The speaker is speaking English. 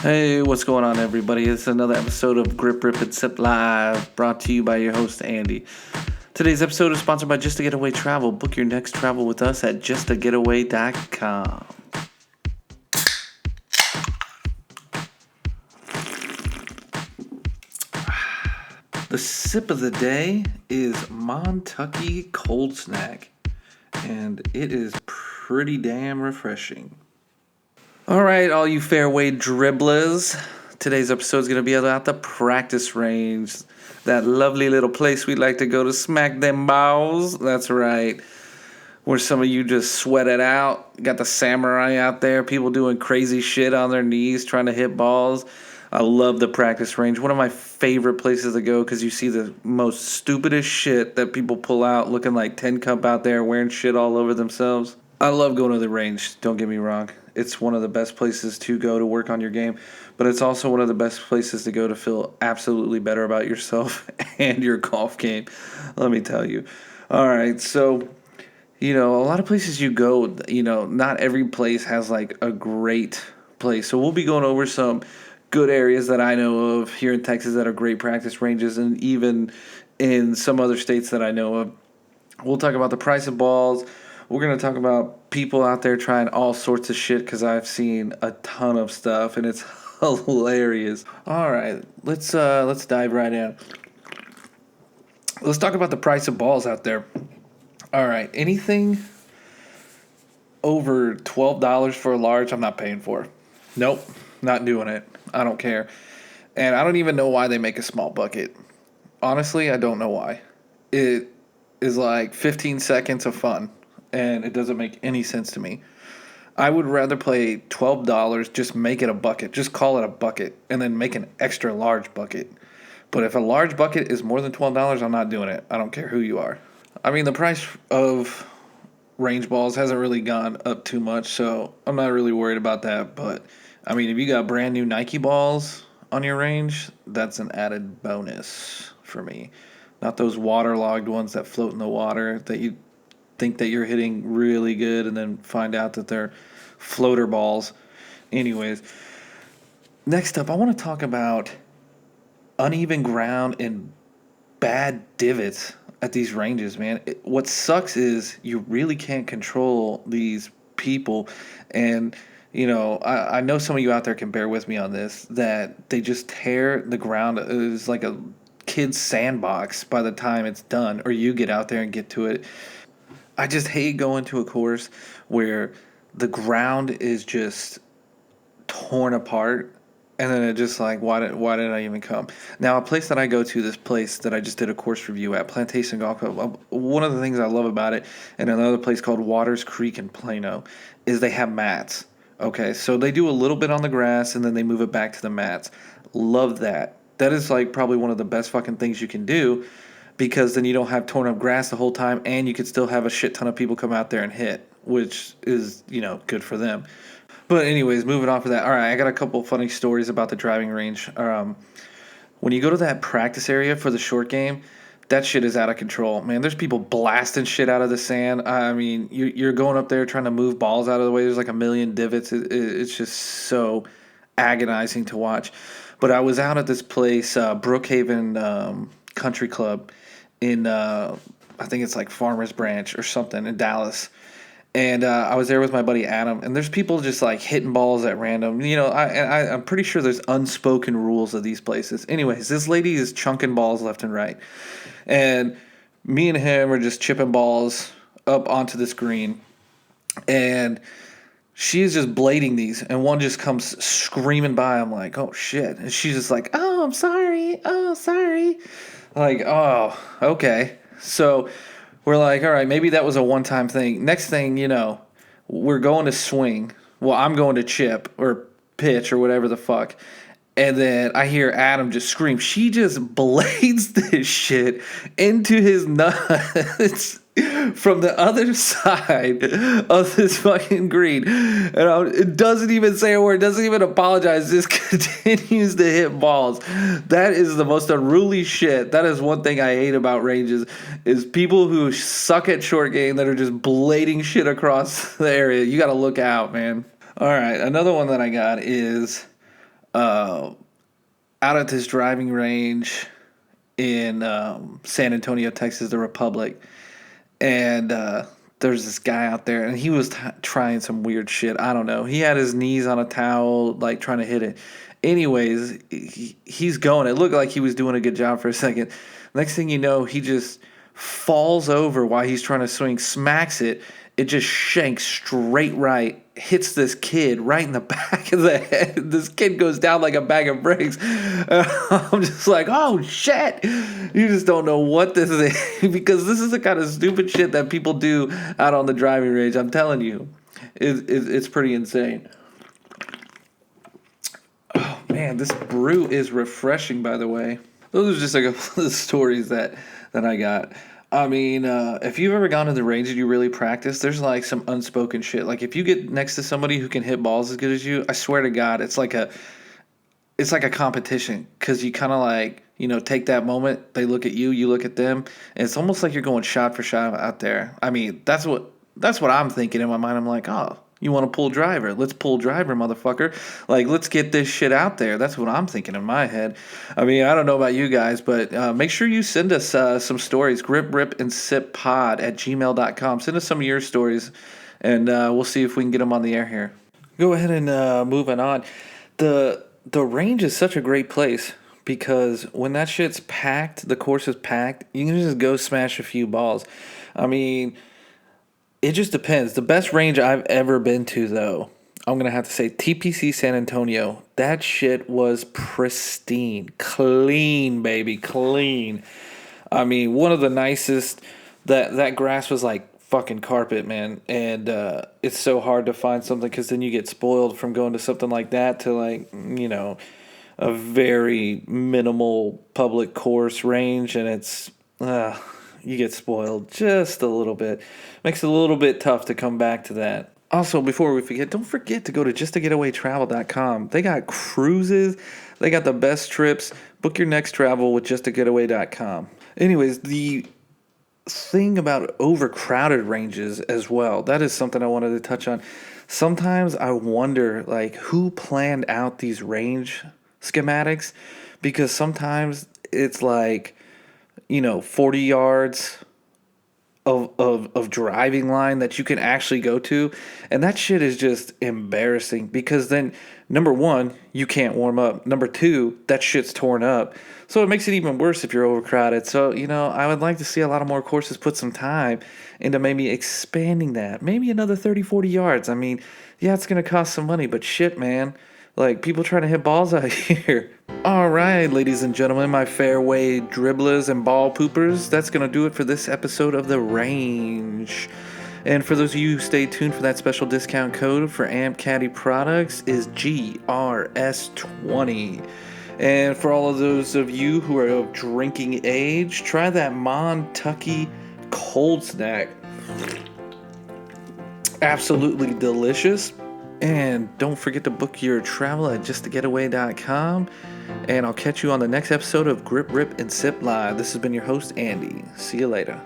Hey, what's going on, everybody? It's another episode of Grip, Rip, and Sip Live, brought to you by your host, Andy. Today's episode is sponsored by Just a Getaway Travel. Book your next travel with us at justagetaway.com. The sip of the day is Montucky Cold Snack, and it is pretty damn refreshing. All right, all you fairway dribblers. Today's episode is going to be about the practice range. That lovely little place we like to go to smack them balls. That's right. Where some of you just sweat it out. Got the samurai out there. People doing crazy shit on their knees trying to hit balls. I love the practice range. One of my favorite places to go because you see the most stupidest shit that people pull out looking like 10 Cup out there wearing shit all over themselves. I love going to the range. Don't get me wrong. It's one of the best places to go to work on your game, but it's also one of the best places to go to feel absolutely better about yourself and your golf game, let me tell you. All right, so, a lot of places you go, not every place has like a great place. So we'll be going over some good areas that I know of here in Texas that are great practice ranges, and even in some other states that I know of. We'll talk about the price of balls. We're going to talk about people out there trying all sorts of shit because I've seen a ton of stuff, and it's hilarious. All right, let's dive right in. Let's talk about the price of balls out there. All right, anything over $12 for a large, I'm not paying for. Nope, not doing it. I don't care. And I don't even know why they make a small bucket. Honestly, I don't know why. It is like 15 seconds of fun, and it doesn't make any sense to me. I would rather pay $12, just make it a bucket. Just call it a bucket, and then make an extra large bucket. But if a large bucket is more than $12, I'm not doing it. I don't care who you are. I mean, the price of range balls hasn't really gone up too much, so I'm not really worried about that. But, I mean, if you got brand new Nike balls on your range, that's an added bonus for me. Not those waterlogged ones that float in the water that you think that you're hitting really good and then find out that they're floater balls. Anyways, next up, I want to talk about uneven ground and bad divots at these ranges, man. What sucks is you really can't control these people, and I know some of you out there can bear with me on this, that they just tear the ground. It's like a kid's sandbox by the time it's done, or you get out there and get to it. I just hate going to a course where the ground is just torn apart, and then it just like, why did I even come? Now, a place that I go to, this place that I just did a course review at, Plantation Golf Club, one of the things I love about it, and another place called Waters Creek in Plano, is they have mats. Okay, so they do a little bit on the grass, and then they move it back to the mats. Love that. That is like probably one of the best fucking things you can do, because then you don't have torn up grass the whole time, and you could still have a shit ton of people come out there and hit, which is, good for them. But anyways, moving off of that. All right, I got a couple funny stories about the driving range. When you go to that practice area for the short game, that shit is out of control, man. There's people blasting shit out of the sand. I mean, you're going up there trying to move balls out of the way. There's like a million divots. It's just so agonizing to watch. But I was out at this place, Brookhaven Country Club, in I think it's like Farmers Branch or something in Dallas, and I was there with my buddy Adam, and there's people just like hitting balls at random. I'm pretty sure there's unspoken rules of these places. Anyways, this lady is chunking balls left and right, and me and him are just chipping balls up onto this green, and she is just blading these, and one just comes screaming by. I'm like, oh shit, and she's just like, oh, I'm sorry, oh sorry. Like, oh, okay. So we're like, all right, maybe that was a one-time thing. Next thing, we're going to swing. Well, I'm going to chip or pitch or whatever the fuck. And then I hear Adam just scream. She just blades this shit into his nuts from the other side of this fucking green. And it doesn't even say a word, doesn't even apologize, just continues to hit balls. That is the most unruly shit. That is one thing I hate about ranges, is people who suck at short game that are just blading shit across the area. You got to look out, man. All right, another one that I got is out at this driving range in San Antonio, Texas, the Republic, and there's this guy out there, and he was trying some weird shit. I don't know. He had his knees on a towel, like trying to hit it. Anyways, he's going. It looked like he was doing a good job for a second. Next thing you know, he just falls over while he's trying to swing, smacks it. It just shanks straight right, hits this kid right in the back of the head. This kid goes down like a bag of bricks. I'm just like, oh shit. You just don't know what this is because this is the kind of stupid shit that people do out on the driving range. I'm telling you, it's pretty insane. Oh man, this brew is refreshing, by the way. Those are just like a couple of stories that I got. I mean, if you've ever gone to the range and you really practice, there's like some unspoken shit. Like if you get next to somebody who can hit balls as good as you, I swear to God, it's like a competition because you kind of like, take that moment. They look at you, you look at them, and it's almost like you're going shot for shot out there. I mean, that's what I'm thinking in my mind. I'm like, oh, you want to pull driver? Let's pull driver, motherfucker. Like, let's get this shit out there. That's what I'm thinking in my head. I mean, I don't know about you guys, but make sure you send us some stories. GripRipAndSipPod@gmail.com. Send us some of your stories, and we'll see if we can get them on the air here. Go ahead and moving on. The range is such a great place because when that shit's packed, the course is packed, you can just go smash a few balls. I mean, it just depends. The best range I've ever been to, though, I'm going to have to say TPC San Antonio. That shit was pristine. Clean, baby. Clean. I mean, one of the nicest. That grass was like fucking carpet, man. And it's so hard to find something because then you get spoiled from going to something like that to like, a very minimal public course range. And it's... you get spoiled just a little bit. Makes it a little bit tough to come back to that. Also, before we forget, don't forget to go to justagetawaytravel.com. They got cruises. They got the best trips. Book your next travel with justagetaway.com. Anyways, the thing about overcrowded ranges as well, that is something I wanted to touch on. Sometimes I wonder, like, who planned out these range schematics? Because sometimes it's like, 40 yards of driving line that you can actually go to. And that shit is just embarrassing because then, number one, you can't warm up. Number two, that shit's torn up. So it makes it even worse if you're overcrowded. So, I would like to see a lot of more courses put some time into maybe expanding that. Maybe another 30, 40 yards. I mean, yeah, it's going to cost some money, but shit, man. Like, people trying to hit balls out here. All right, ladies and gentlemen, my fairway dribblers and ball poopers, that's going to do it for this episode of The Range. And for those of you who stay tuned for that special discount code for Amp Caddy products is GRS20. And for all of those of you who are of drinking age, try that Montucky cold snack. Absolutely delicious. And don't forget to book your travel at justagetaway.com. And I'll catch you on the next episode of Grip, Rip, and Sip Live. This has been your host, Andy. See you later.